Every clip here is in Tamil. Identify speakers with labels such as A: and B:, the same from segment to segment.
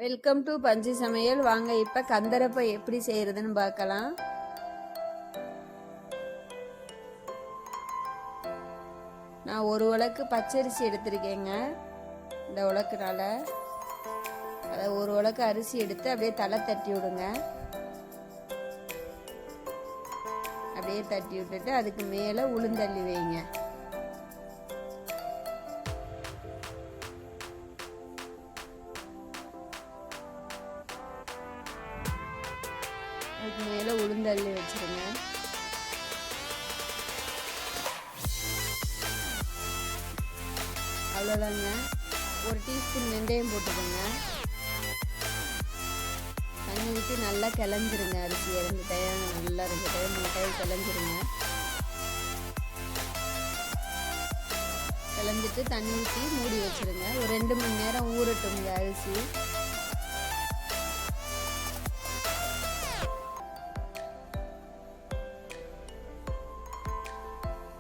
A: வெல்கம் டு பஞ்சு சமையல். வாங்க இப்போ கந்தரப்பை எப்படி செய்யறதுன்னு பார்க்கலாம். நான் ஒரு உலக்கு பச்சரிசி எடுத்திருக்கேங்க. இந்த உலக்குனால அதை ஒரு உலக்கு அரிசி எடுத்து அப்படியே தலை தட்டி விடுங்க. அப்படியே தட்டி விட்டுட்டு அதுக்கு மேலே உளுந்தள்ளி வைங்க. அதுக்கு மேலே உளுந்தள்ளி வச்சுருங்க. அவ்வளோதாங்க. ஒரு டீஸ்பூன் வெந்தயம் போட்டுக்கோங்க. தண்ணி ஊற்றி நல்லா கிளஞ்சிருங்க. அரிசி 2 டைம் நல்லா 2 டைம் 3 டைம் கிளஞ்சிருங்க. கிளஞ்சிட்டு தண்ணி ஊற்றி மூடி வச்சுருங்க. ஒரு 2 மணி நேரம் ஊறட்டுங்க அரிசி.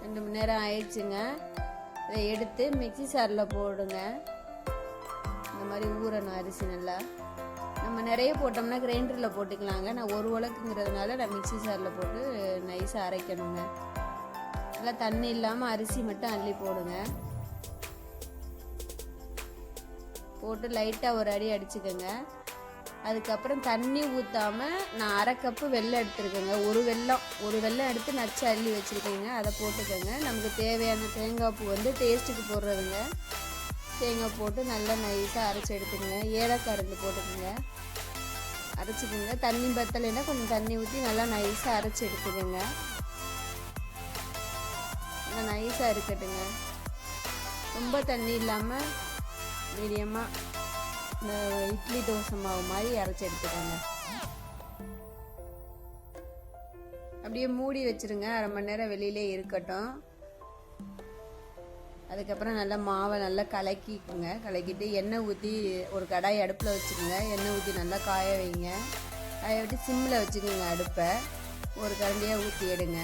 A: ரெண்டு மணி நேரம் ஆயிடுச்சுங்க. இதை எடுத்து மிக்சி சாரில் போடுங்க. இந்த மாதிரி ஊறணும் அரிசி நல்லா. நம்ம நிறைய போட்டோம்னா கிரைண்டரில் போட்டுக்கலாங்க. நான் ஒரு உலக்குங்கிறதுனால நான் மிக்சி சாரில் போட்டு நைஸாக அரைக்கணுங்க. நல்லா தண்ணி இல்லாமல் அரிசி மட்டும் அள்ளி போடுங்க. போட்டு லைட்டாக ஒரு அடி அடிச்சுக்கோங்க. அதுக்கப்புறம் தண்ணி ஊற்றாமல் நான் 1/2 கப்பு வெல்லம் எடுத்துருக்கேங்க. ஒரு வெல்லம் எடுத்து நச்சு அள்ளி வச்சுருக்கேங்க. அதை போட்டுக்கோங்க. நமக்கு தேவையான தேங்காய் பூ டேஸ்ட்டுக்கு போடுறதுங்க. தேங்காய் போட்டு நல்லா நைஸாக அரைச்சி எடுத்துக்கோங்க. ஏலக்காய் 2 போட்டுக்கோங்க. அரைச்சிக்கோங்க. தண்ணி பத்தலைன்னா கொஞ்சம் தண்ணி ஊற்றி நல்லா நைஸாக அரைச்சி எடுத்துக்கோங்க. நல்லா நைஸாக இருக்கட்டுங்க. ரொம்ப தண்ணி இல்லாமல் மீடியமாக இந்த இட்லி தோசை மாவு மாதிரி அரைச்சி எடுத்துக்கோங்க. அப்படியே மூடி வச்சுருங்க. 1/2 மணி நேரம் வெளியிலே இருக்கட்டும். அதுக்கப்புறம் நல்லா மாவை நல்லா கலக்கிக்குங்க. கலக்கிட்டு எண்ணெய் ஊற்றி ஒரு கடாய் அடுப்பில் வச்சுக்கோங்க. எண்ணெய் ஊற்றி நல்லா காய வைங்க. காய விட்டு சிம்மில் வச்சுக்கோங்க அடுப்பை. ஒரு கரண்டியாக ஊற்றி எடுங்க.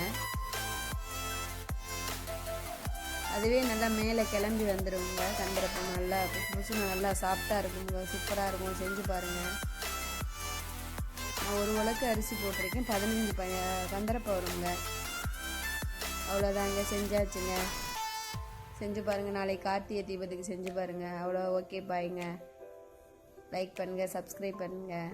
A: அதுவே நல்லா மேலே கிளம்பி வந்துடுங்க. கந்தரப்பை நல்லா புதுசு நல்லா சாஃப்டாக இருக்குங்க. சூப்பராக இருக்கும். செஞ்சு பாருங்கள். நான் ஒரு உலக்கு அரிசி போட்டிருக்கேன். 15 கந்தரப்பை வருங்க. அவ்வளோதாங்க, செஞ்சாச்சுங்க. செஞ்சு பாருங்கள். நாளைக்கு கார்த்திகை தீபத்துக்கு செஞ்சு பாருங்கள். அவ்வளோ ஓகே. பாய்ங்க. லைக் பண்ணுங்கள், சப்ஸ்கிரைப் பண்ணுங்கள்.